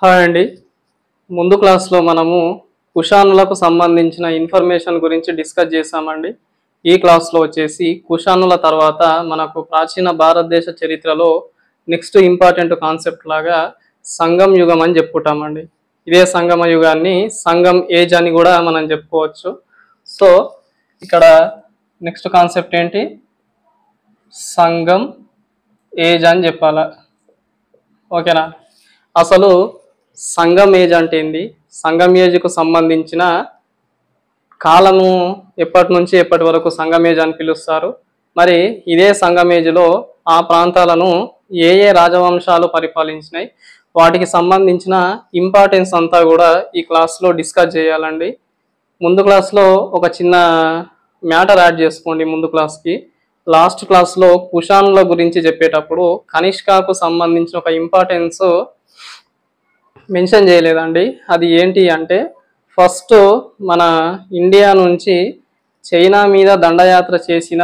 Hi అండి. ముందు క్లాస్లో మనము కుషానులకు సంబంధించిన ఇన్ఫర్మేషన్ గురించి డిస్కస్ చేసామండి. ఈ క్లాస్లో వచ్చేసి కుషానుల తర్వాత మనకు ప్రాచీన భారతదేశ చరిత్రలో నెక్స్ట్ ఇంపార్టెంట్ కాన్సెప్ట్ లాగా సంగం యుగం అని చెప్పుకుంటామండి. ఇదే సంగమ యుగాన్ని సంగం ఏజ్ అని కూడా మనం చెప్పుకోవచ్చు. సో ఇక్కడ నెక్స్ట్ కాన్సెప్ట్ ఏంటి? సంగం ఏజ్ అని చెప్పాలా. ఓకేనా? అసలు సంగం ఏజ్ అంటే ఏంది, సంగం ఏజ్కు సంబంధించిన కాలము ఎప్పటి నుంచి ఎప్పటి వరకు సంగం ఏజ్ అని పిలుస్తారు, మరి ఇదే సంగం ఏజ్లో ఆ ప్రాంతాలను ఏ ఏ రాజవంశాలు పరిపాలించినాయి, వాటికి సంబంధించిన ఇంపార్టెన్స్ అంతా కూడా ఈ క్లాస్లో డిస్కస్ చేయాలండి. ముందు క్లాస్లో ఒక చిన్న మ్యాటర్ యాడ్ చేసుకోండి. ముందు క్లాస్కి లాస్ట్ క్లాస్లో కుషానుల గురించి చెప్పేటప్పుడు కనిష్కాకు సంబంధించిన ఒక ఇంపార్టెన్స్ మెన్షన్ చేయలేదండి. అది ఏంటి అంటే, ఫస్ట్ మన ఇండియా నుంచి చైనా మీద దండయాత్ర చేసిన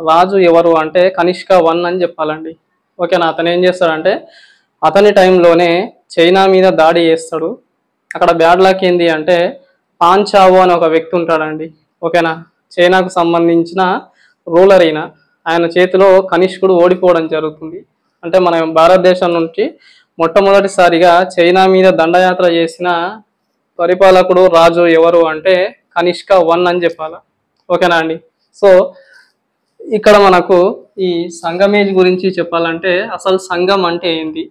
రాజు ఎవరు అంటే కనిష్క 1 అని చెప్పాలండి. ఓకేనా? అతను ఏం చేస్తాడంటే అతని టైంలోనే చైనా మీద దాడి చేస్తాడు. అక్కడ బ్యాడ్ లక్ ఏంది అంటే పాంచావో అని ఒక వ్యక్తి ఉంటాడండి. ఓకేనా? చైనాకు సంబంధించిన రూలర్ అయిన ఆయన చేతిలో కనిష్కుడు ఓడిపోవడం జరుగుతుంది. అంటే మన భారతదేశం నుంచి మొట్టమొదటిసారిగా చైనా మీద దండయాత్ర చేసిన పరిపాలకుడు రాజు ఎవరు అంటే కనిష్క 1 అని చెప్పాలి. ఓకేనా అండి? సో ఇక్కడ మనకు ఈ సంగమేజ్ గురించి చెప్పాలంటే అసలు సంగం అంటే ఏంది?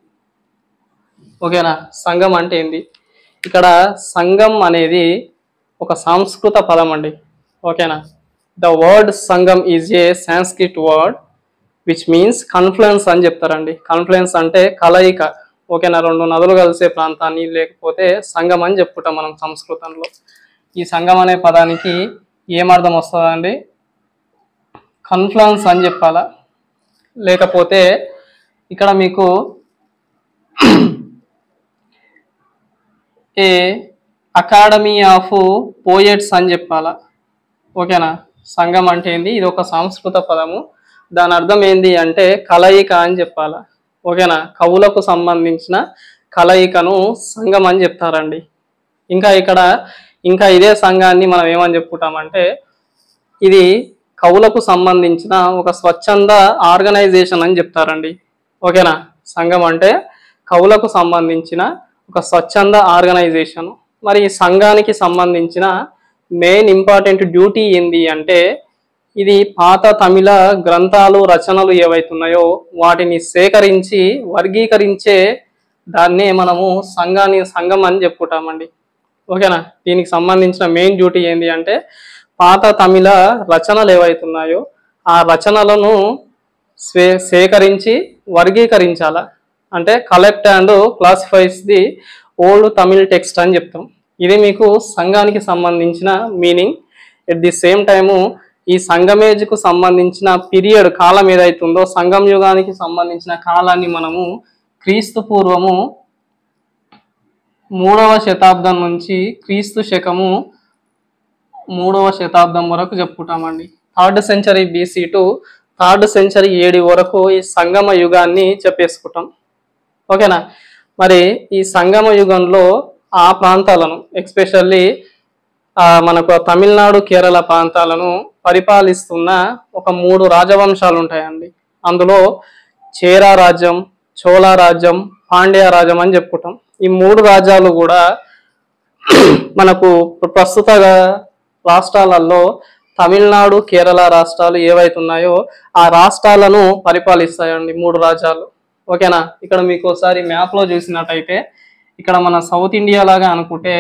ఓకేనా? సంగం అంటే ఏంది? ఇక్కడ సంగం అనేది ఒక సంస్కృత పదం అండి. ఓకేనా? The word Sangam is a Sanskrit word which means confluence అని చెప్తారండి. కన్ఫ్లుయెన్స్ అంటే కలయిక. ఓకేనా? రెండు నదులు కలిసే ప్రాంతాన్ని లేకపోతే సంగం అని చెప్పుకుంటాం మనం సంస్కృతంలో. ఈ సంగం అనే పదానికి ఏమర్థం వస్తుందండి? కన్ఫ్లుయెన్స్ అని చెప్పాలా. లేకపోతే ఇక్కడ మీకు ఏ అకాడమీ ఆఫ్ పోయెట్స్ అని చెప్పాలా. ఓకేనా? సంగం అంటే ఏంది? ఇది ఒక సంస్కృత పదము. దాని అర్థం ఏంది అంటే కలయిక అని చెప్పాలా. ఓకేనా? కవులకు సంబంధించిన కలయికను సంగం అని చెప్తారండి. ఇంకా ఇదే సంఘాన్ని మనం ఏమని చెప్పుకుంటామంటే ఇది కవులకు సంబంధించిన ఒక స్వచ్ఛంద ఆర్గనైజేషన్ అని చెప్తారండి. ఓకేనా? సంఘం అంటే కవులకు సంబంధించిన ఒక స్వచ్ఛంద ఆర్గనైజేషన్. మరి ఈ సంఘానికి సంబంధించిన మెయిన్ ఇంపార్టెంట్ డ్యూటీ ఏంది అంటే ఇది పాత తమిళ గ్రంథాలు రచనలు ఏవైతున్నాయో వాటిని సేకరించి వర్గీకరించే దాన్నే మనము సంఘం అని చెప్పుకుంటామండి. ఓకేనా? దీనికి సంబంధించిన మెయిన్ డ్యూటీ ఏంటి అంటే పాత తమిళ రచనలు ఏవైతున్నాయో ఆ రచనలను సేకరించి వర్గీకరించాల. అంటే collect and classifies the old Tamil text అని చెప్తాం. ఇది మీకు సంఘానికి సంబంధించిన meaning. At the same time ఈ సంగమేజ్కు సంబంధించిన పీరియడ్ కాలం ఏదైతుందో సంగం యుగానికి సంబంధించిన కాలాన్ని మనము క్రీస్తు పూర్వము 3వ శతాబ్దం నుంచి క్రీస్తు శకము 3వ శతాబ్దం వరకు చెప్పుకుంటామండి. 3rd century BC to 3rd century AD వరకు ఈ సంగమ యుగాన్ని చెప్పేసుకుంటాం. ఓకేనా? మరి ఈ సంగమ యుగంలో ఆ ప్రాంతాలను ఎక్స్పెషల్లీ మనకు తమిళనాడు కేరళ ప్రాంతాలను పరిపాలిస్తున్న ఒక 3 రాజవంశాలు ఉంటాయండి. అందులో చేరా రాజ్యం, చోళ రాజ్యం, పాండ్య రాజ్యం అని చెప్పుకుంటాం. ఈ 3 రాజ్యాలు కూడా మనకు ప్రస్తుత రాష్ట్రాలలో తమిళనాడు కేరళ రాష్ట్రాలు ఏవైతున్నాయో ఆ రాష్ట్రాలను పరిపాలిస్తాయండి 3 రాజ్యాలు. ఓకేనా? ఇక్కడ మీకు ఒకసారి మ్యాప్లో చూసినట్టయితే ఇక్కడ మన సౌత్ ఇండియా లాగా అనుకుంటే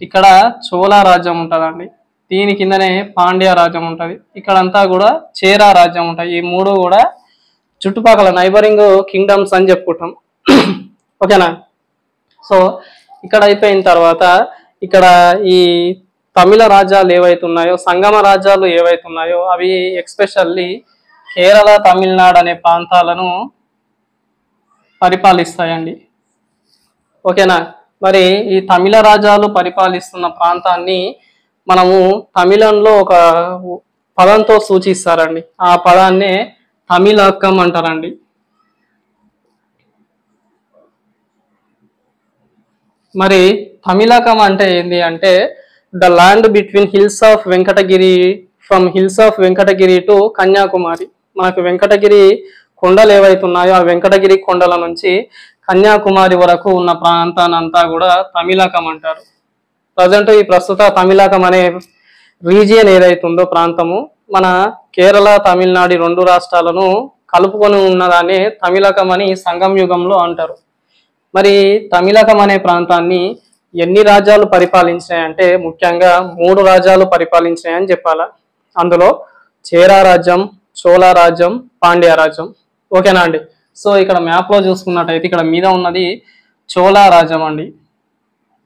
ఇక్కడ చోళ రాజ్యం ఉంటుందండి, దీని కిందనే పాండ్య రాజ్యం ఉంటుంది, ఇక్కడంతా కూడా చేరా రాజ్యం ఉంటాయి. ఈ 3 కూడా చుట్టుపక్కల నైబరింగ్ కింగ్డమ్స్ అని చెప్పుకుంటాం. ఓకేనా? సో ఇక్కడ అయిపోయిన తర్వాత ఇక్కడ ఈ తమిళ రాజ్యాలు ఏవైతున్నాయో సంగమ రాజ్యాలు ఏవైతున్నాయో అవి ఎక్స్పెషల్లీ కేరళ తమిళనాడు అనే ప్రాంతాలను పరిపాలిస్తాయండి. ఓకేనా? మరి ఈ తమిళ రాజ్యాలు పరిపాలిస్తున్న ప్రాంతాన్ని మనము తమిళంలో ఒక పదంతో సూచిస్తారండి. ఆ పదాన్నే తమిళకం అంటారండి. మరి తమిళకం అంటే ఏంది అంటే the land between hills of Venkatagiri, from hills of Venkatagiri to Kanyakumari. మనకు వెంకటగిరి కొండలు ఏవైతున్నాయో ఆ వెంకటగిరి కొండల నుంచి కన్యాకుమారి వరకు ఉన్న ప్రాంతానంతా కూడా తమిళకం అంటారు. ప్రజెంట్ ఈ ప్రస్తుత తమిళకం అనే రీజియన్ ఏదైతుందో ప్రాంతము మన కేరళ తమిళనాడు రెండు రాష్ట్రాలను కలుపుకొని ఉన్నదాన్ని తమిళకం అని సంగం యుగంలో అంటారు. మరి తమిళకం అనే ప్రాంతాన్ని ఎన్ని రాజ్యాలు పరిపాలించినాయంటే ముఖ్యంగా 3 రాజ్యాలు పరిపాలించినాయని చెప్పాలా. అందులో చేరా రాజ్యం, చోళ రాజ్యం, పాండ్య రాజ్యం. ఓకేనా అండి. సో ఇక్కడ మ్యాప్ లో చూసుకున్నట్టయితే ఇక్కడ మీద ఉన్నది చోళ రాజ్యం అండి,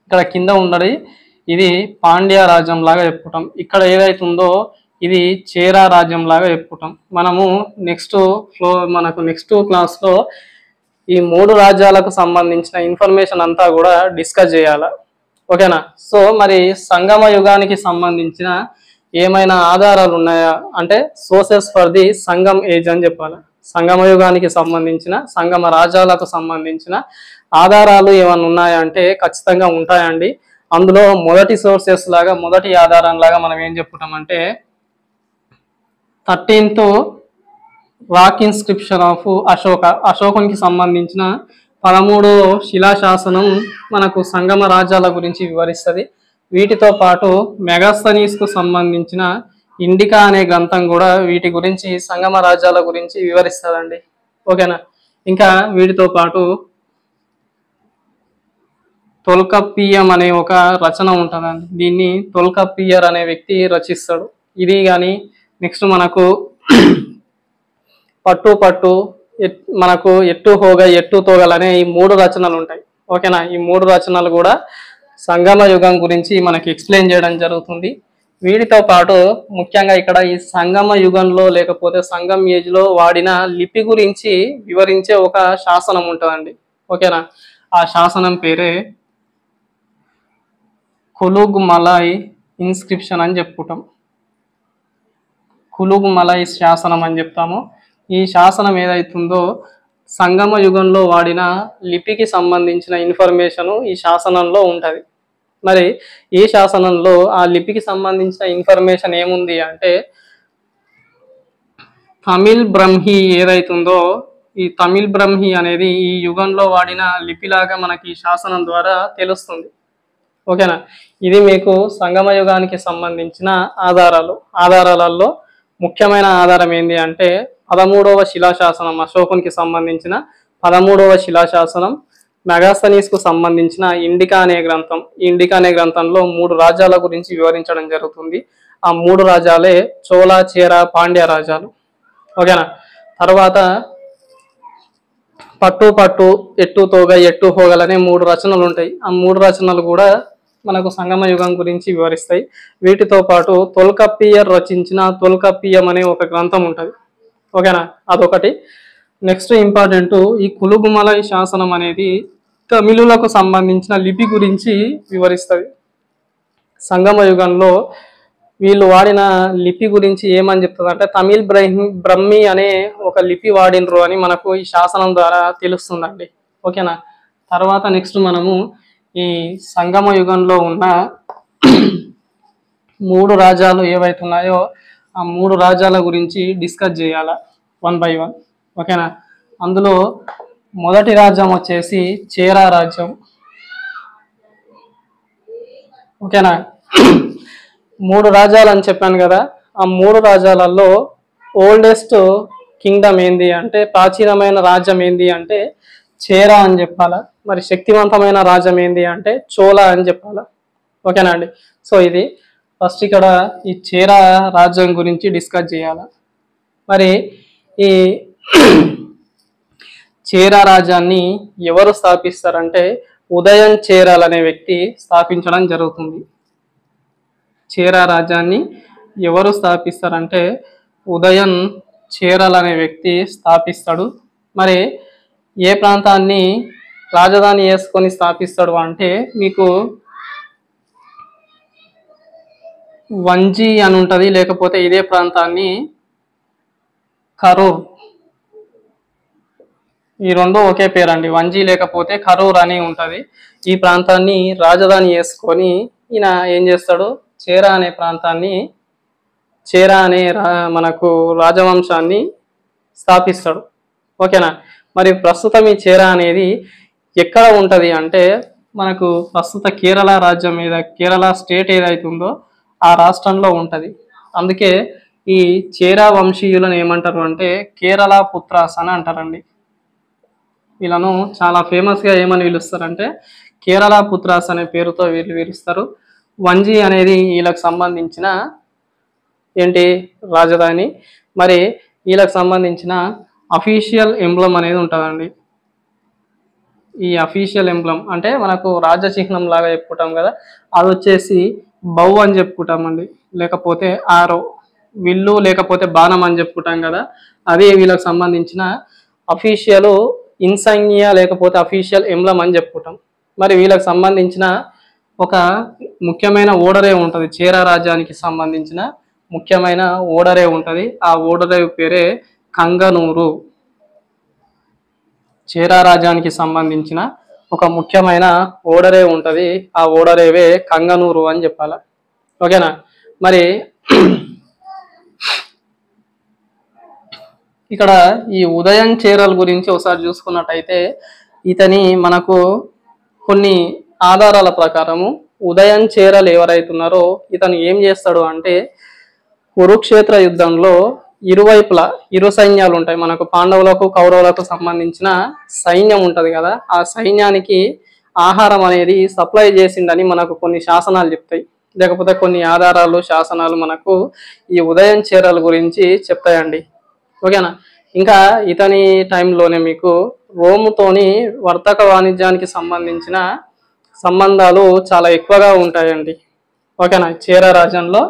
ఇక్కడ కింద ఉన్నది ఇది పాండ్య రాజ్యం లాగా చెప్పుకుంటాం. ఇక్కడ ఏదైతుందో ఇది చేరా రాజ్యం లాగా చెప్పుకుంటాం. మనము నెక్స్ట్ క్లాస్ లో ఈ 3 రాజ్యాలకు సంబంధించిన ఇన్ఫర్మేషన్ అంతా కూడా డిస్కస్ చేయాలి. ఓకేనా. సో మరి సంగమ యుగానికి సంబంధించిన ఏమైనా ఆధారాలు ఉన్నాయా అంటే sources for the Sangam age అని చెప్పాలి. సంగమ యుగానికి సంబంధించిన సంగమ రాజ్యాలకు సంబంధించిన ఆధారాలు ఏమైనా ఉన్నాయా అంటే ఖచ్చితంగా ఉంటాయండి. అందులో మొదటి సోర్సెస్ లాగా మొదటి ఆధారం లాగా మనం ఏం చెప్పుకుంటామంటే 13th రాక్ ఇన్స్క్రిప్షన్ ఆఫ్ అశోకునికి సంబంధించిన 13వ శిలాశాసనం మనకు సంగమ రాజ్యాల గురించి వివరిస్తుంది. వీటితో పాటు మెగాస్తనీస్ కు సంబంధించిన ఇండికా అనే గ్రంథం కూడా వీటి గురించి సంగమ రాజ్యాల గురించి వివరిస్తుందండి. ఓకేనా. ఇంకా వీటితో పాటు తొల్కప్పియం అనే ఒక రచన ఉంటుందండి. దీన్ని తొల్కప్పియర్ అనే వ్యక్తి రచిస్తాడు. ఇది కానీ నెక్స్ట్ మనకు పట్టు మనకు ఎట్టు హోగ ఎట్టు తోగల్ అనే ఈ 3 రచనలు ఉంటాయి. ఓకేనా. ఈ 3 రచనలు కూడా సంగమ యుగం గురించి మనకి ఎక్స్ప్లెయిన్ చేయడం జరుగుతుంది. వీటితో పాటు ముఖ్యంగా ఇక్కడ ఈ సంగమ యుగంలో లేకపోతే సంగం ఏజ్ లో వాడిన లిపి గురించి వివరించే ఒక శాసనం ఉంటుందండి. ఓకేనా. ఆ శాసనం పేరే కులుగ్ మలై ఇన్స్క్రిప్షన్ అని చెప్పుకుంటాం. కులుగ్ మలై శాసనం అని చెప్తాము. ఈ శాసనం ఏదైతుందో సంగమ యుగంలో వాడిన లిపికి సంబంధించిన ఇన్ఫర్మేషన్ ఈ శాసనంలో ఉంటుంది. మరి ఈ శాసనంలో ఆ లిపికి సంబంధించిన ఇన్ఫర్మేషన్ ఏముంది అంటే తమిళ్ బ్రహ్మి ఏదైతుందో ఈ తమిళ్ బ్రహ్మి అనేది ఈ యుగంలో వాడిన లిపిలాగా మనకి ఈ శాసనం ద్వారా తెలుస్తుంది. ఓకేనా. ఇది మీకు సంగమ యుగానికి సంబంధించిన ఆధారాలలో ముఖ్యమైన ఆధారం ఏంటి అంటే 13వ శిలాశాసనం, అశోకునికి సంబంధించిన 13వ శిలాశాసనం, మెగాస్తనీస్ కు సంబంధించిన ఇండికా అనే గ్రంథం. ఈ ఇండికా అనే గ్రంథంలో 3 రాజ్యాల గురించి వివరించడం జరుగుతుంది. ఆ 3 రాజ్యాలే చోళ, చేర, పాండ్య రాజ్యాలు. ఓకేనా. తర్వాత పట్టు ఎట్టు తోగ ఎట్టు హోగల్ అనే 3 రచనలు ఉంటాయి. ఆ 3 రచనలు కూడా మనకు సంగమ యుగం గురించి వివరిస్తాయి. వీటితో పాటు తొల్కప్పియర్ రచించిన తొల్కప్పియం అనే ఒక గ్రంథం ఉంటుంది. ఓకేనా. అదొకటి. నెక్స్ట్ ఇంపార్టెంట్ ఈ కులుగుమలై శాసనం అనేది తమిళులకు సంబంధించిన లిపి గురించి వివరిస్తుంది. సంగమ యుగంలో వీళ్ళు వాడిన లిపి గురించి ఏమని చెప్తుంది అంటే తమిళ్ బ్రహ్మి అనే ఒక లిపి వాడినరు అని మనకు ఈ శాసనం ద్వారా తెలుస్తుందండి. ఓకేనా. తర్వాత నెక్స్ట్ మనము ఈ సంగమ యుగంలో ఉన్న 3 రాజ్యాలు ఏవైతున్నాయో ఆ 3 రాజ్యాల గురించి డిస్కస్ చేయాలా 1 by 1. ఓకేనా. అందులో మొదటి రాజ్యం వచ్చేసి చేరా రాజ్యం. ఓకేనా. 3 రాజ్యాలు అని చెప్పాను కదా. ఆ 3 రాజ్యాలలో ఓల్డెస్ట్ కింగ్డమ్ ఏంది అంటే ప్రాచీనమైన రాజ్యం ఏంది అంటే చేరా అని చెప్పాలా. మరి శక్తివంతమైన రాజ్యం ఏంది అంటే చోళ అని చెప్పాలా. ఓకేనా అండి. సో ఇది ఫస్ట్ ఇక్కడ ఈ చేరా రాజ్యం గురించి డిస్కస్ చేయాలి. మరి ఈ చేరా రాజ్యాన్ని ఎవరు స్థాపిస్తారంటే ఉదయన్ చేరాల్ అనే వ్యక్తి స్థాపించడం జరుగుతుంది. చేరా రాజ్యాన్ని ఎవరు స్థాపిస్తారంటే ఉదయన్ చేరాల్ అనే వ్యక్తి స్థాపిస్తాడు. మరి ఏ ప్రాంతాన్ని రాజధాని చేసుకొని స్థాపిస్తాడు అంటే మీకు వంజీ అని ఉంటుంది, లేకపోతే ఇదే ప్రాంతాన్ని కరూర్, ఈ 2 ఒకే పేరండి. వంజీ లేకపోతే కరూర్ అని ఉంటుంది. ఈ ప్రాంతాన్ని రాజధాని చేసుకొని ఈయన ఏం చేస్తాడు, చేరా అనే ప్రాంతాన్ని, చేరా అనే మనకు రాజవంశాన్ని స్థాపిస్తాడు. ఓకేనా. మరి ప్రస్తుతం ఈ చేరా అనేది ఎక్కడ ఉంటది అంటే మనకు ప్రస్తుత కేరళ రాజ్యం మీద, కేరళ స్టేట్ ఏదైతే ఉందో ఆ రాష్ట్రంలో ఉంటది. అందుకే ఈ చేరా వంశీయులను ఏమంటారు అంటే కేరళ పుత్రాస్ అని అంటారండి. వీళ్ళను చాలా ఫేమస్ గా ఏమని పిలుస్తారంటే కేరళ పుత్రాస్ అనే పేరుతో వీళ్ళు పిలుస్తారు. వంజీ అనేది వీళ్ళకి సంబంధించిన ఏంటి రాజధాని. మరి వీళ్ళకి సంబంధించిన అఫీషియల్ ఎంబ్లం అనేది ఉంటుందండి. ఈ అఫీషియల్ ఎంబ్లం అంటే మనకు రాజ్య చిహ్నం లాగా చెప్పుకుంటాం కదా, అది వచ్చేసి బౌ అని చెప్పుకుంటామండి, లేకపోతే ఆరో, విల్లు లేకపోతే బాణం అని చెప్పుకుంటాం కదా, అది వీళ్ళకి సంబంధించిన అఫీషియల్ ఇన్సైనియా లేకపోతే అఫీషియల్ ఎంబ్లం అని చెప్పుకుంటాం. మరి వీళ్ళకి సంబంధించిన ఒక ముఖ్యమైన ఓడరే ఉంటుంది, చేరా రాజ్యానికి సంబంధించిన ముఖ్యమైన ఓడరే ఉంటుంది. ఆ ఓడరే పేరే కంగనూరు. చేరా రాజ్యానికి సంబంధించిన ఒక ముఖ్యమైన ఓడరే ఉంటుంది, ఆ ఓడరేవే కంగనూరు అని చెప్పాలి. ఓకేనా. మరి ఇక్కడ ఈ ఉదయం చేరల్ గురించి ఒకసారి చూసుకున్నట్టయితే ఇతని మనకు కొన్ని ఆధారాల ప్రకారము ఉదయం చేరల్ ఎవరైతున్నారో ఇతను ఏం చేస్తాడు అంటే కురుక్షేత్ర యుద్ధంలో ఇరువైపులా ఇరు సైన్యాలు ఉంటాయి, మనకు పాండవులకు కౌరవులకు సంబంధించిన సైన్యం ఉంటది కదా, ఆ సైన్యానికి ఆహారం అనేది సప్లై చేసిండని మనకు కొన్ని శాసనాలు చెప్తాయి, లేకపోతే కొన్ని ఆధారాలు శాసనాలు మనకు ఈ ఉదయం చేరల్ గురించి చెప్తాయండి. ఓకేనా. ఇంకా ఇతని టైంలోనే మీకు రోముతోని వర్తక వాణిజ్యానికి సంబంధించిన సంబంధాలు చాలా ఎక్కువగా ఉంటాయండి. ఓకేనా. చేరా రాజ్యంలో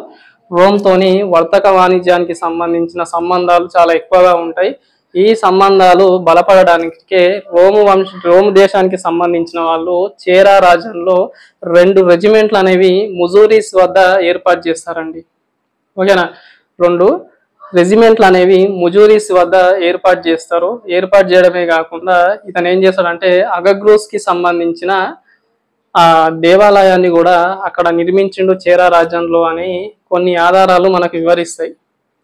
రోమ్తోని వర్తక వాణిజ్యానికి సంబంధించిన సంబంధాలు చాలా ఎక్కువగా ఉంటాయి. ఈ సంబంధాలు బలపడడానికే రోము దేశానికి సంబంధించిన వాళ్ళు చేరా రాజ్యంలో 2 రెజిమెంట్లు అనేవి ముజూరీస్ వద్ద ఏర్పాటు చేస్తారండి. ఓకేనా. 2 రెజిమెంట్లు అనేవి ముజూరీస్ వద్ద ఏర్పాటు చేస్తారు. ఏర్పాటు చేయడమే కాకుండా ఇతను ఏం చేస్తాడంటే అగగ్రూస్ కి సంబంధించిన ఆ దేవాలయాన్ని కూడా అక్కడ నిర్మించిండు చేరా రాజ్యంలో అని కొన్ని ఆధారాలు మనకు వివరిస్తాయి.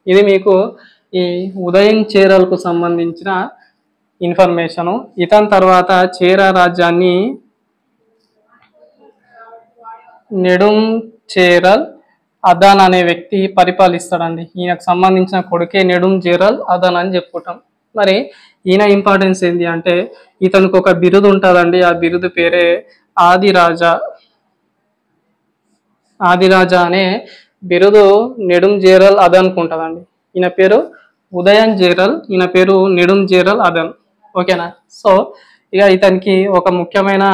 ఇది మీకు ఈ ఉదయం చేరల్కు సంబంధించిన ఇన్ఫర్మేషను. ఇతని తర్వాత చేరా రాజ్యాన్ని నెడుం చేరల్ అదాన్ అనే వ్యక్తి పరిపాలిస్తాడండి. ఈయనకు సంబంధించిన కొడుకే నెడుం చేరల్ అదాన్ అని చెప్పుకుంటాం. మరి ఈయన ఇంపార్టెన్స్ ఏంటి అంటే ఇతనికి ఒక బిరుదు ఉంటుందండి, ఆ బిరుదు పేరే ఆదిరాజా. ఆదిరాజా అనే బిరుదు నెడుం చేరల్ అదన్కు ఉంటుందండి. ఈయన పేరు ఉదయం చేరల్, ఈయన పేరు నెడుం చేరల్ అదన్. ఓకేనా. సో ఇక ఇతనికి ఒక ముఖ్యమైన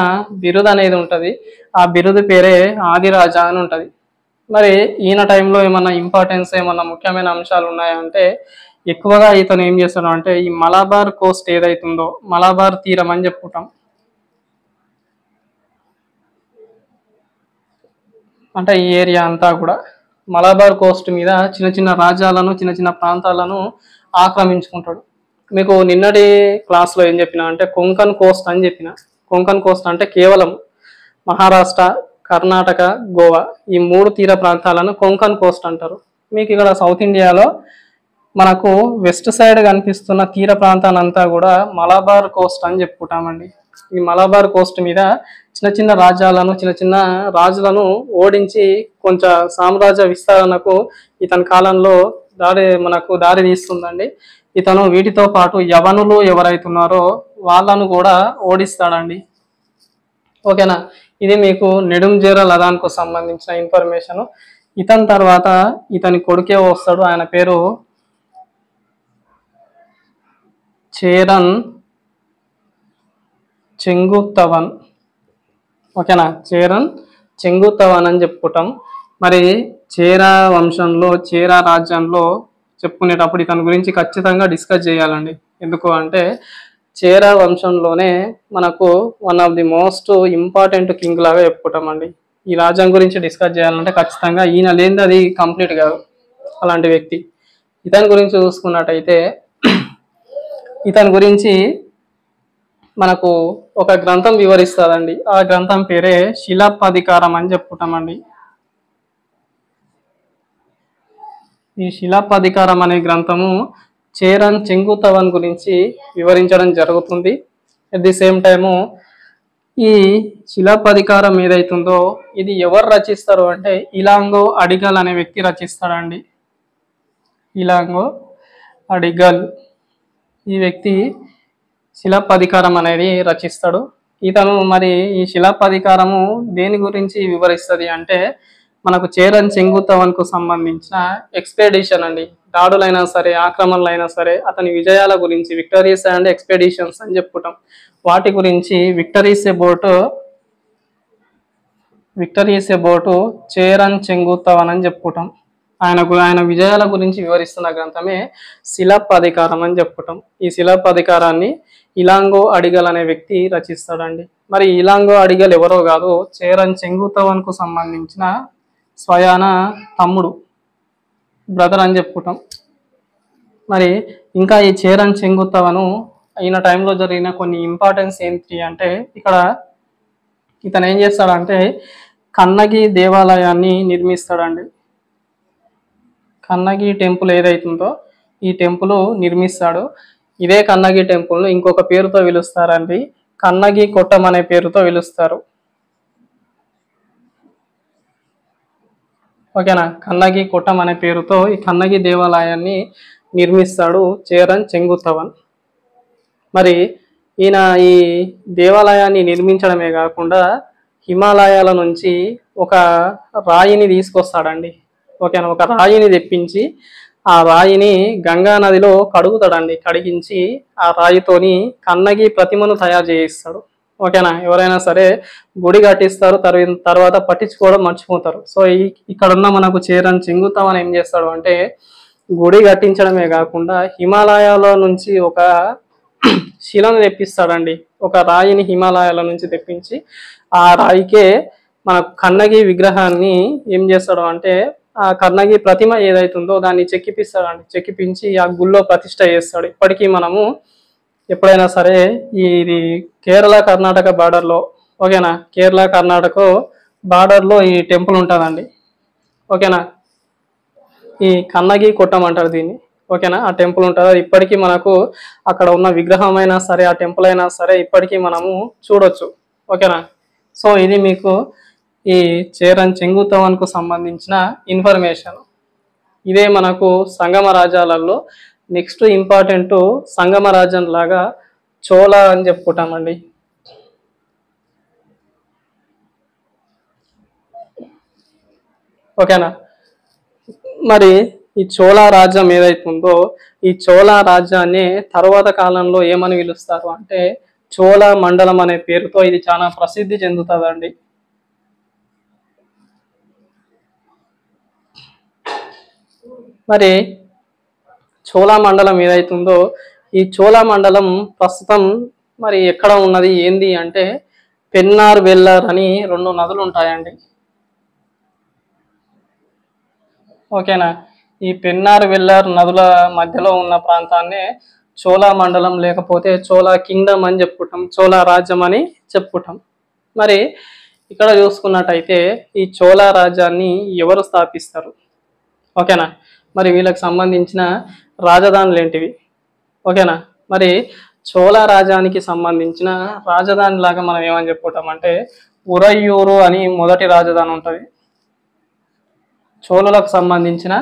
బిరుదు అనేది ఉంటుంది, ఆ బిరుదు పేరే ఆదిరాజా అని ఉంటుంది. మరి ఈయన టైంలో ఏమన్నా ఇంపార్టెన్స్ ఏమన్నా ముఖ్యమైన అంశాలు ఉన్నాయంటే ఎక్కువగా ఇతను ఏం చేస్తాడు అంటే ఈ మలబార్ కోస్ట్ ఏదైతుందో మలబార్ తీరం అని చెప్పుకుంటాం, అంటే ఈ ఏరియా అంతా కూడా మలబార్ కోస్ట్ మీద చిన్న చిన్న రాజ్యాలను చిన్న చిన్న ప్రాంతాలను ఆక్రమించుకుంటాడు. మీకు నిన్నటి క్లాస్లో ఏం చెప్పిన అంటే కొంకన్ కోస్ట్ అని చెప్పిన. కొంకన్ కోస్ట్ అంటే కేవలం మహారాష్ట్ర, కర్ణాటక, గోవా ఈ 3 తీర ప్రాంతాలను కొంకన్ కోస్ట్ అంటారు. మీకు ఇక్కడ సౌత్ ఇండియాలో మనకు వెస్ట్ సైడ్ కనిపిస్తున్న తీర ప్రాంతాలంతా కూడా మలబార్ కోస్ట్ అని చెప్పుకుంటామండి. ఈ మలబార్ కోస్ట్ మీద చిన్న చిన్న రాజ్యాలను చిన్న చిన్న రాజులను ఓడించి కొంచెం సామ్రాజ్య విస్తరణకు ఇతని కాలంలో మనకు దారి తీస్తుందండి. ఇతను వీటితో పాటు యవనులు ఎవరైతున్నారో వాళ్ళను కూడా ఓడిస్తాడండి. ఓకేనా. ఇది మీకు నెడుం చేరల్ అదాన్కు సంబంధించిన ఇన్ఫర్మేషన్. ఇతని తర్వాత ఇతని కొడుకే వస్తాడు, ఆయన పేరు చేరన్ చెంగుత్తవన్. ఓకేనా. చేరన్ చెంగుత్తవన్ అని చెప్పుకుంటాం. మరి చేరా వంశంలో చేరా రాజ్యంలో చెప్పుకునేటప్పుడు ఇతని గురించి ఖచ్చితంగా డిస్కస్ చేయాలండి. ఎందుకు అంటే చేరా వంశంలోనే మనకు one of the most important king లాగా చెప్పుకుంటామండి. ఈ రాజ్యం గురించి డిస్కస్ చేయాలంటే ఖచ్చితంగా ఈయన లేనిది అది కంప్లీట్ కాదు, అలాంటి వ్యక్తి. ఇతని గురించి చూసుకున్నట్టయితే ఇతని గురించి మనకు ఒక గ్రంథం వివరిస్తుందండి. ఆ గ్రంథం పేరే శిలాపదికారం అని చెప్పుకుంటామండి. ఈ శిలాపదికారం అనే గ్రంథము చేరన్ చెంగుతవన్ గురించి వివరించడం జరుగుతుంది. అట్ ది సేమ్ టైము ఈ శిలాపదికారం ఏదైతుందో ఇది ఎవరు రచిస్తారు అంటే ఇలాంగో అడిగల్ అనే వ్యక్తి రచిస్తాడండి. ఇలాంగో అడిగల్ ఈ వ్యక్తి శిలాపదికారం అనేది రచిస్తాడు. ఇతను మరి ఈ శిలాపదికారము దేని గురించి వివరిస్తుంది అంటే మనకు చేరన్ చెంగుతవన్కు సంబంధించిన ఎక్స్పెడిషన్ అండి. దాడులైనా సరే, ఆక్రమణలైనా సరే, అతని విజయాల గురించి విక్టరీస్ అండ్ ఎక్స్పెడిషన్స్ అని చెప్పుకుంటాం. వాటి గురించి విక్టరీస్ అబౌట్ చేరన్ చెంగుతవన్ అని చెప్పుకుంటాం. ఆయన విజయాల గురించి వివరిస్తున్న గ్రంథమే శిలాపదికారం అని చెప్పుకుంటాం. ఈ శిలాపదికారాన్ని ఇలాంగో అడిగల్ అనే వ్యక్తి రచిస్తాడండి. మరి ఇలాంగో అడిగల్ ఎవరో కాదు, చేరన్ చెంగుతవన్కు సంబంధించిన స్వయాన తమ్ముడు, బ్రదర్ అని చెప్పుకుంటాం. మరి ఇంకా ఈ చేరన్ చెంగుతవను అయిన టైంలో జరిగిన కొన్ని ఇంపార్టెన్స్ ఏంటి అంటే ఇక్కడ ఇతను ఏం చేస్తాడంటే కన్నగి దేవాలయాన్ని నిర్మిస్తాడండి. కన్నగి టెంపుల్ ఏదైతుందో ఈ టెంపుల్ నిర్మిస్తాడు. ఇదే కన్నగి టెంపుల్ను ఇంకొక పేరుతో పిలుస్తారండి, కన్నగి కొట్టం అనే పేరుతో పిలుస్తారు. ఓకేనా, కన్నగి కొట్టం అనే పేరుతో ఈ కన్నగి దేవాలయాన్ని నిర్మిస్తాడు చేరన్ చెంగుతవన్. మరి ఈయన ఈ దేవాలయాన్ని నిర్మించడమే కాకుండా హిమాలయాల నుంచి ఒక రాయిని తీసుకొస్తాడండి. ఓకేనా, ఒక రాయిని తెప్పించి ఆ రాయిని గంగా నదిలో కడుగుతాడండి. కడిగించి ఆ రాయితోని కన్నగి ప్రతిమను తయారు చేయిస్తాడు. ఓకేనా, ఎవరైనా సరే గుడి కట్టిస్తారు, తర్వాత పట్టించుకోవడం మర్చిపోతారు. సో ఇక్కడ ఉన్న మనకు చేరన్ చెంగుతవన్ ఏం చేస్తాడు అంటే గుడి కట్టించడమే కాకుండా హిమాలయాల నుంచి ఒక శిలను తెప్పిస్తాడండి. ఒక రాయిని హిమాలయాల నుంచి తెప్పించి ఆ రాయికే మన కన్నగి విగ్రహాన్ని ఏం చేస్తాడు అంటే ఆ కన్నగి ప్రతిమ ఏదైతుందో దాన్ని చెక్కిపిస్తాడండి. చెక్కిపించి ఆ గుళ్ళో ప్రతిష్ట చేస్తాడు. ఇప్పటికీ మనము ఎప్పుడైనా సరే ఇది కేరళ కర్ణాటక బార్డర్లో, ఓకేనా, కేరళ కర్ణాటక బార్డర్లో ఈ టెంపుల్ ఉంటుందండి. ఓకేనా, ఈ కన్నగి కొట్టం అంటారు దీన్ని. ఓకేనా, ఆ టెంపుల్ ఉంటుంది. అది ఇప్పటికీ మనకు అక్కడ ఉన్న విగ్రహం అయినా సరే, ఆ టెంపుల్ అయినా సరే ఇప్పటికీ మనము చూడొచ్చు. ఓకేనా, సో ఇది మీకు ఈ చేరన్ చెంగుతవన్కు సంబంధించిన ఇన్ఫర్మేషన్. ఇదే మనకు సంగమ రాజ్యాలలో నెక్స్ట్ ఇంపార్టెంట్ సంగమ రాజ్యం లాగా చోళ అని చెప్పుకుంటామండి. ఓకేనా, మరి ఈ చోళ రాజ్యం ఏదైతుందో ఈ చోళ రాజ్యాన్ని తర్వాత కాలంలో ఏమని పిలుస్తారు అంటే చోళ మండలం అనే పేరుతో ఇది చాలా ప్రసిద్ధి చెందుతుందండి. మరి చోళ మండలం ఏదైతుందో ఈ చోళ మండలం ప్రస్తుతం మరి ఎక్కడ ఉన్నది ఏంది అంటే పెన్నార్ వెల్లర్ అని 2 నదులు ఉంటాయండి. ఓకేనా, ఈ పెన్నార్ వెల్లర్ నదుల మధ్యలో ఉన్న ప్రాంతాన్ని చోళ మండలం లేకపోతే చోళ కింగ్డమ్ అని చెప్పుకుంటాం, చోళ రాజ్యం అని చెప్పుకుంటాం. మరి ఇక్కడ చూసుకున్నట్టయితే ఈ చోళ రాజ్యాన్ని ఎవరు స్థాపిస్తారు? ఓకేనా, మరి వీళ్ళకి సంబంధించిన రాజధానులు ఏంటివి? ఓకేనా, మరి చోళ రాజ్యానికి సంబంధించిన రాజధాని లాగా మనం ఏమని చెప్పుకుంటాం అంటే ఉరయ్యూరు అని మొదటి రాజధాని ఉంటుంది. చోళులకు సంబంధించిన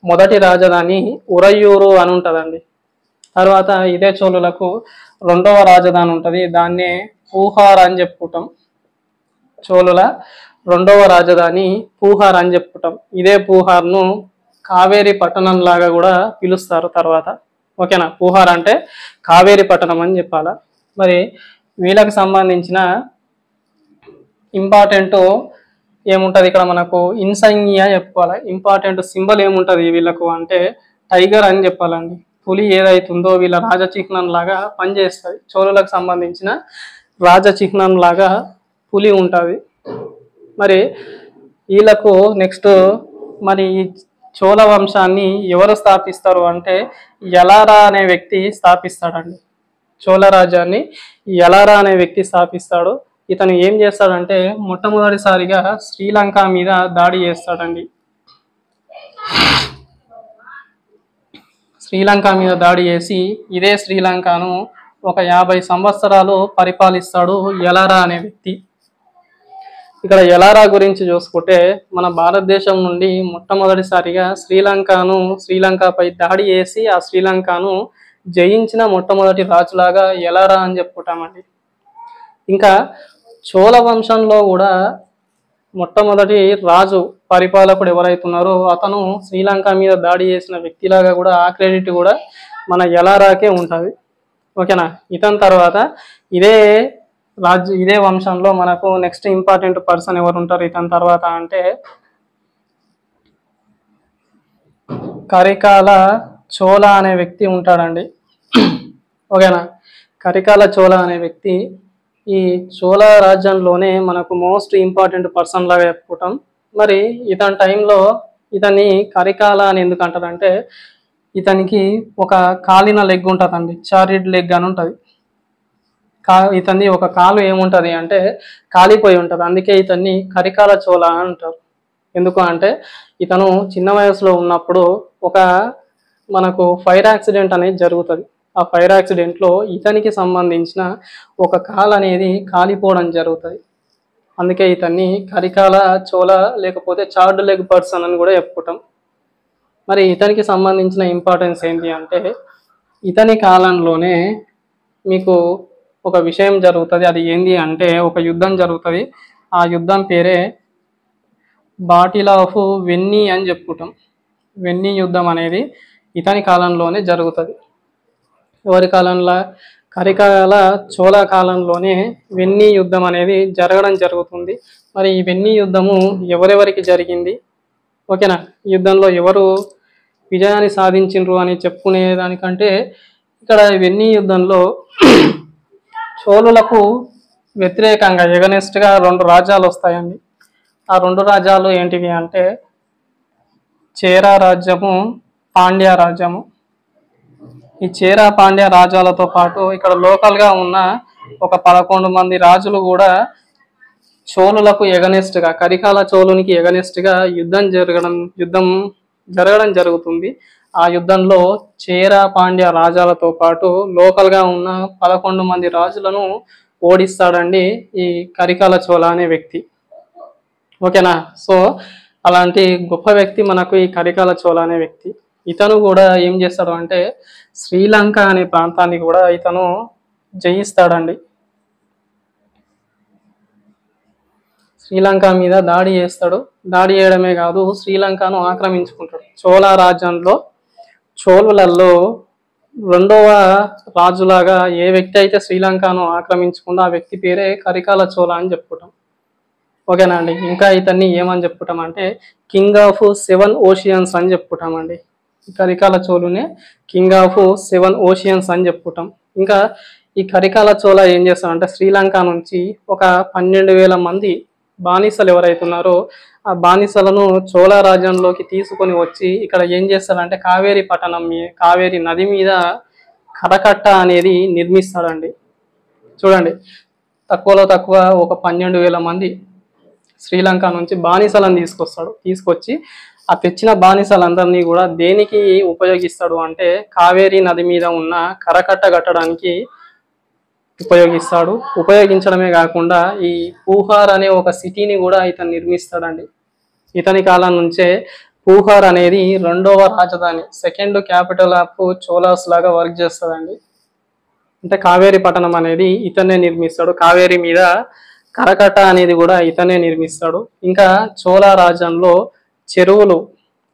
మొదటి రాజధాని ఉరయ్యూరు అని ఉంటుందండి. తర్వాత ఇదే చోళులకు 2వ రాజధాని ఉంటుంది, దాన్నే పూహార్ అని చెప్పుకుంటాం. చోళుల 2వ రాజధాని పూహార్ అని చెప్పుకుంటాం. ఇదే పూహార్ను కావేరి పట్టణం లాగా కూడా పిలుస్తారు తర్వాత. ఓకేనా, పూహార్ అంటే కావేరి పట్టణం అని చెప్పాలా. మరి వీళ్ళకి సంబంధించిన ఇంపార్టెంట్ ఏముంటుంది ఇక్కడ మనకు ఇన్సైనియా చెప్పుకోవాలి. ఇంపార్టెంట్ సింబల్ ఏముంటుంది వీళ్ళకు అంటే టైగర్ అని చెప్పాలండి. పులి ఏదైతుందో వీళ్ళ రాజచిహ్నం లాగా పనిచేస్తుంది. చోళులకు సంబంధించిన రాజచిహ్నం లాగా పులి ఉంటుంది. మరి వీళ్ళకు నెక్స్ట్ మరి ఈ చోళ వంశాన్ని ఎవరు స్థాపిస్తారు అంటే యలారా అనే వ్యక్తి స్థాపిస్తాడండి. చోళ రాజ్యాన్ని యలారా అనే వ్యక్తి స్థాపిస్తాడు. ఇతను ఏం చేస్తాడంటే మొట్టమొదటిసారిగా శ్రీలంక మీద దాడి చేస్తాడండి. శ్రీలంక మీద దాడి చేసి ఇదే శ్రీలంకను ఒక 50 సంవత్సరాలు పరిపాలిస్తాడు యలారా అనే వ్యక్తి. ఇక్కడ యలారా గురించి చూసుకుంటే మన భారతదేశం నుండి మొట్టమొదటిసారిగా శ్రీలంకపై దాడి చేసి ఆ శ్రీలంకను జయించిన మొట్టమొదటి రాజులాగా యలారా అని చెప్పుకుంటామండి. ఇంకా చోళ వంశంలో కూడా మొట్టమొదటి రాజు పరిపాలకుడు ఎవరైతున్నారో అతను శ్రీలంక మీద దాడి చేసిన వ్యక్తిలాగా కూడా ఆ క్రెడిట్ కూడా మన యలారాకే ఉంటుంది. ఓకేనా. ఇతని తర్వాత ఇదే వంశంలో మనకు నెక్స్ట్ ఇంపార్టెంట్ పర్సన్ ఎవరు ఉంటారు ఇతని తర్వాత అంటే కరికాల చోళ అనే వ్యక్తి ఉంటాడండి. ఓకేనా. కరికాల చోళ అనే వ్యక్తి ఈ చోళ రాజ్యంలోనే మనకు మోస్ట్ ఇంపార్టెంట్ పర్సన్ లాగా చెప్పుకుంటాం. మరి ఇతని టైంలో ఇతన్ని కరికాల అని ఎందుకు అంటారంటే ఇతనికి ఒక కాలిన లెగ్ ఉంటుందండి, చారిడ్ లెగ్ అని ఉంటుంది. ఇతన్ని ఒక కాలు ఏముంటుంది అంటే కాలిపోయి ఉంటుంది, అందుకే ఇతన్ని కరికాల చోళ అంటారు. ఎందుకు అంటే ఇతను చిన్న వయసులో ఉన్నప్పుడు మనకు ఫైర్ యాక్సిడెంట్ అనేది జరుగుతుంది. ఆ ఫైర్ యాక్సిడెంట్లో ఇతనికి సంబంధించిన ఒక కాలు అనేది కాలిపోవడం జరుగుతుంది. అందుకే ఇతన్ని కరికాల చోళ లేకపోతే చార్డ్ లెగ్ పర్సన్ అని కూడా చెప్పుకుంటాం. మరి ఇతనికి సంబంధించిన ఇంపార్టెన్స్ ఏంటి అంటే ఇతని కాలంలోనే మీకు ఒక విషయం జరుగుతుంది. అది ఏంటి అంటే ఒక యుద్ధం జరుగుతుంది. ఆ యుద్ధం పేరే బాటిల్ ఆఫ్ వెన్నీ అని చెప్పుకుంటాం. వెన్నీ యుద్ధం అనేది ఇతని కాలంలోనే జరుగుతుంది. ఎవరి కాలంలో? కరికాల చోళ కాలంలోనే వెన్నీ యుద్ధం అనేది జరగడం జరుగుతుంది. మరి ఈ వెన్నీ యుద్ధము ఎవరెవరికి జరిగింది? ఓకేనా. ఈ యుద్ధంలో ఎవరు విజయాన్ని సాధించిండ్రు అని చెప్పుకునే దానికంటే ఇక్కడ వెన్నీ యుద్ధంలో చోళులకు వ్యతిరేకంగా ఎగనెస్ట్గా 2 రాజ్యాలు వస్తాయండి. ఆ 2 రాజ్యాలు ఏంటివి అంటే చేరా రాజ్యము, పాండ్య రాజ్యము. ఈ చేరా పాండ్య రాజ్యాలతో పాటు ఇక్కడ లోకల్గా ఉన్న ఒక 11 మంది రాజులు కూడా చోళులకు ఎగనెస్ట్గా, కరికాల చోళునికి ఎగనెస్ట్గా యుద్ధం జరగడం జరుగుతుంది. ఆ యుద్ధంలో చేరా పాండ్య రాజాలతో పాటు లోకల్గా ఉన్న 11 మంది రాజులను ఓడిస్తాడండి ఈ కరికాల చోళ అనే వ్యక్తి. ఓకేనా. సో అలాంటి గొప్ప వ్యక్తి మనకు ఈ కరికాల చోళ అనే వ్యక్తి. ఇతను కూడా ఏం చేస్తాడు అంటే శ్రీలంక అనే ప్రాంతాన్ని కూడా ఇతను జయిస్తాడండి. శ్రీలంక మీద దాడి చేస్తాడు. దాడి చేయడమే కాదు శ్రీలంకను ఆక్రమించుకుంటాడు. చోళ రాజ్యంలో చోళులలో 2వ రాజులాగా ఏ వ్యక్తి అయితే శ్రీలంకను ఆక్రమించుకుందో ఆ వ్యక్తి పేరే కరికాల చోళ అని చెప్పుకుంటాం. ఓకేనా అండి. ఇంకా ఇతన్ని ఏమని చెప్పుకుంటాం అంటే కింగ్ ఆఫ్ 7 ఓషియన్స్ అని చెప్పుకుంటామండి. కరికాల చోళునే కింగ్ ఆఫ్ 7 ఓషియన్స్ అని చెప్పుకుంటాం. ఇంకా ఈ కరికాల చోళ ఏం చేస్తాడంటే శ్రీలంక నుంచి ఒక 12,000 మంది బానిసలు ఎవరైతున్నారో ఆ బానిసలను చోళ రాజ్యంలోకి తీసుకొని వచ్చి ఇక్కడ ఏం చేస్తాడంటే కావేరి నది మీద కరకట్ట అనేది నిర్మిస్తాడండి. చూడండి, తక్కువలో తక్కువ ఒక 12,000 మంది శ్రీలంక నుంచి బానిసలను తీసుకొచ్చి ఆ తెచ్చిన బానిసలందరినీ కూడా దేనికి ఉపయోగిస్తాడు అంటే కావేరి నది మీద ఉన్న కరకట్ట కట్టడానికి ఉపయోగించడమే కాకుండా ఈ పూహార్ అనే ఒక సిటీని కూడా ఇతను నిర్మిస్తాడండి. ఇతని కాలం నుంచే పూహార్ అనేది 2వ రాజధాని, 2nd క్యాపిటల్ ఆఫ్ చోళాస్ లాగా వర్క్ చేస్తుందండి. అంటే కావేరి పట్టణం అనేది ఇతనే నిర్మిస్తాడు. కావేరి మీద కరకట్ట అనేది కూడా ఇతనే నిర్మిస్తాడు. ఇంకా చోళ రాజ్యంలో చెరువులు,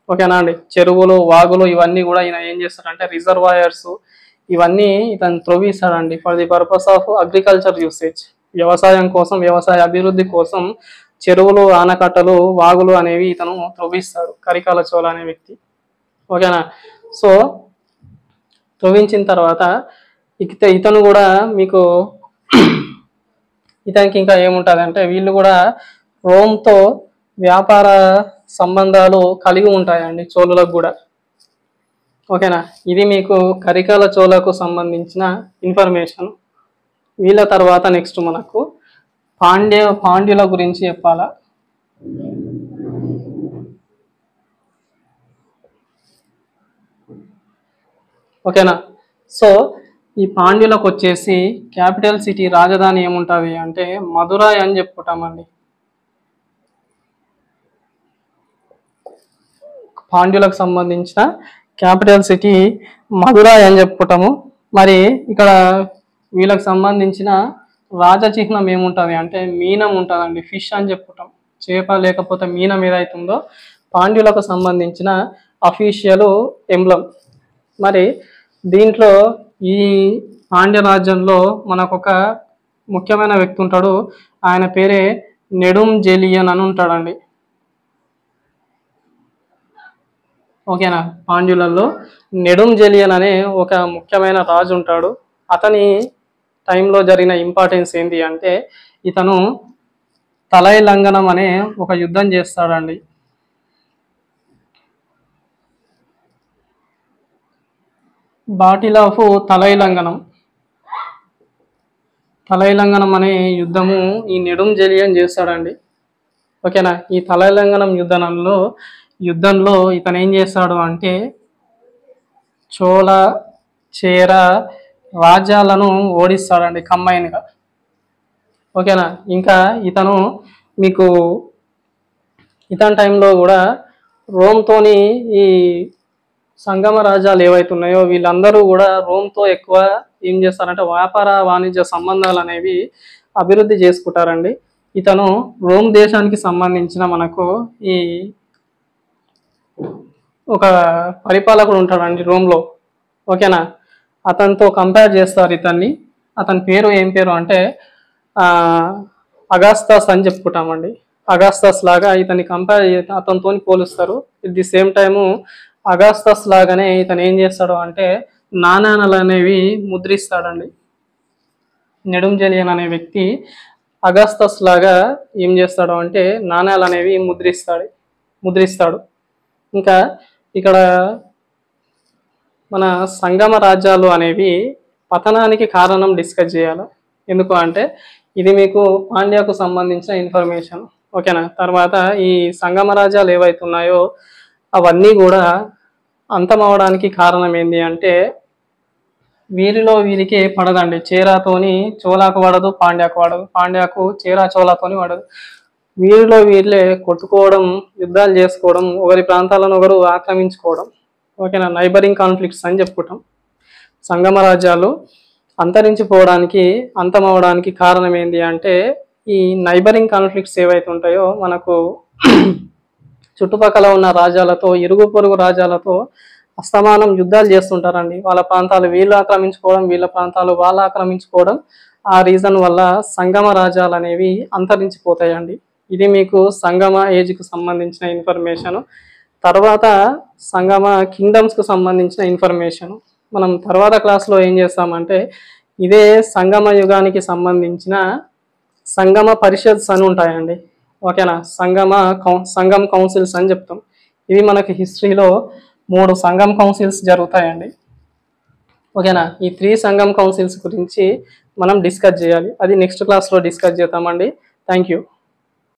ఓకేనా అండి, చెరువులు, వాగులు ఇవన్నీ కూడా ఈయన ఏం చేస్తాడంటే రిజర్వాయర్స్ ఇవన్నీ ఇతను త్రవ్విస్తాడండి for the purpose of agriculture usage. వ్యవసాయం కోసం, వ్యవసాయ అభివృద్ధి కోసం చెరువులు, ఆనకట్టలు, వాగులు అనేవి ఇతను త్రవ్విస్తాడు కరికాల చోళ అనే వ్యక్తి. ఓకేనా. సో త్రవ్వించిన తర్వాత ఇతను కూడా మీకు ఇతనికి ఇంకా ఏముంటుంది అంటే వీళ్ళు కూడా రోమ్తో వ్యాపార సంబంధాలు కలిగి ఉంటాయండి చోళులకు కూడా. ఓకేనా. ఇది మీకు కరికాల చోళకు సంబంధించిన ఇన్ఫర్మేషన్. వీళ్ళ తర్వాత నెక్స్ట్ మనకు పాండ్యుల గురించి చెప్పాలా. ఓకేనా. సో ఈ పాండ్యులకు వచ్చేసి క్యాపిటల్ సిటీ రాజధాని ఏముంటుంది అంటే మదురై అని చెప్పుకుంటామండి. పాండ్యులకు సంబంధించిన క్యాపిటల్ సిటీ మదురై అని చెప్పుకుంటాము. మరి ఇక్కడ వీళ్ళకి సంబంధించిన రాజచిహ్నం ఏముంటుంది అంటే మీనం ఉంటుందండి. ఫిష్ అని చెప్పుకుంటాం. చేప లేకపోతే మీనం ఏదైతుందో పాండ్యులకు సంబంధించిన అఫీషియల్ ఎంబ్లం. మరి దీంట్లో ఈ పాండ్య రాజ్యంలో మనకు ఒక ముఖ్యమైన వ్యక్తి ఉంటాడు. ఆయన పేరే నెడుంజెలియన్ అని ఉంటాడండి. ఓకేనా. పాండ్యులలో నెడుంజెలియన్ అనే ఒక ముఖ్యమైన రాజు ఉంటాడు. అతని టైంలో జరిగిన ఇంపార్టెన్స్ ఏంటి అంటే ఇతను తలైలంగనం అనే ఒక యుద్ధం చేస్తాడండి. బాటిల్ ఆఫ్ తలైలంగనం అనే యుద్ధము ఈ నెడుంజెలియన్ చేస్తాడండి. ఓకేనా. ఈ తలైలంగనం యుద్ధంలో ఇతను ఏం చేస్తాడు అంటే చోళ చేర రాజ్యాలను ఓడిస్తాడండి కంబైన్గా. ఓకేనా. ఇంకా ఇతని టైంలో కూడా రోమ్తోని ఈ సంగమ రాజ్యాలు ఏవైతున్నాయో వీళ్ళందరూ కూడా రోమ్తో ఎక్కువ ఏం చేస్తారంటే వ్యాపార వాణిజ్య సంబంధాలు అనేవి అభివృద్ధి చేసుకుంటారండి. ఇతను రోమ్ దేశానికి సంబంధించిన మనకు ఈ ఒక పరిపాలకుడు ఉంటాడండి రోమ్లో. ఓకేనా. అతనితో కంపేర్ చేస్తారు ఇతన్ని. అతని పేరు ఏం పేరు అంటే అగస్తస్ అని చెప్పుకుంటామండి. అగస్తస్ లాగా ఇతన్ని కంపేర్ అతనితో పోలుస్తారు. ఎట్ ది సేమ్ టైము అగస్తస్ లాగానే ఇతను ఏం చేస్తాడు అంటే నాణాలు అనేవి ముద్రిస్తాడండి. నెడుంజెలియన్ అనే వ్యక్తి అగస్తస్ లాగా ఏం చేస్తాడు అంటే నాణాలు అనేవి ముద్రిస్తాడు. ఇంకా ఇక్కడ మన సంగమ రాజ్యాలు అనేవి పతనానికి కారణం డిస్కస్ చేయాలి. ఎందుకు అంటే ఇది మీకు పాండ్యాకు సంబంధించిన ఇన్ఫర్మేషన్. ఓకేనా. తర్వాత ఈ సంగమ రాజ్యాలు ఏవైతున్నాయో అవన్నీ కూడా అంతమవడానికి కారణం ఏంటి అంటే వీరికి పడదండి. చేరాతోని చోళాకు పడదు, పాండ్యాకు చేరా చోళాతోని పడదు. వీళ్ళే కొట్టుకోవడం, యుద్ధాలు చేసుకోవడం, ఒకరి ప్రాంతాలను ఒకరు ఆక్రమించుకోవడం. ఓకేనా. నైబరింగ్ కాన్ఫ్లిక్ట్స్ అని చెప్పుకుంటాం. సంగమ రాజ్యాలు అంతమవడానికి కారణం ఏంటి అంటే ఈ నైబరింగ్ కాన్ఫ్లిక్ట్స్ ఏవైతే ఉంటాయో మనకు చుట్టుపక్కల ఉన్న రాజ్యాలతో, ఇరుగు పొరుగు రాజ్యాలతో అస్తమానం యుద్ధాలు చేస్తుంటారండి. వాళ్ళ ప్రాంతాలు వీళ్ళు ఆక్రమించుకోవడం, వీళ్ళ ప్రాంతాలు వాళ్ళు ఆక్రమించుకోవడం. ఆ రీజన్ వల్ల సంగమ రాజ్యాలు అనేవి అంతరించిపోతాయండి. ఇది మీకు సంగమ ఏజ్కు సంబంధించిన ఇన్ఫర్మేషన్. తర్వాత సంగమ కింగ్డమ్స్కు సంబంధించిన ఇన్ఫర్మేషన్ మనం తర్వాత క్లాస్లో ఏం చేస్తామంటే ఇదే సంగమ యుగానికి సంబంధించిన సంగమ పరిషత్స్ అని ఉంటాయండి. ఓకేనా. సంగం కౌన్సిల్స్ అని చెప్తాం. ఇవి మనకి హిస్టరీలో 3 సంగం కౌన్సిల్స్ జరుగుతాయండి. ఓకేనా. ఈ 3 సంగం కౌన్సిల్స్ గురించి మనం డిస్కస్ చేయాలి. అది నెక్స్ట్ క్లాస్లో డిస్కస్ చేద్దామండి. Thank you.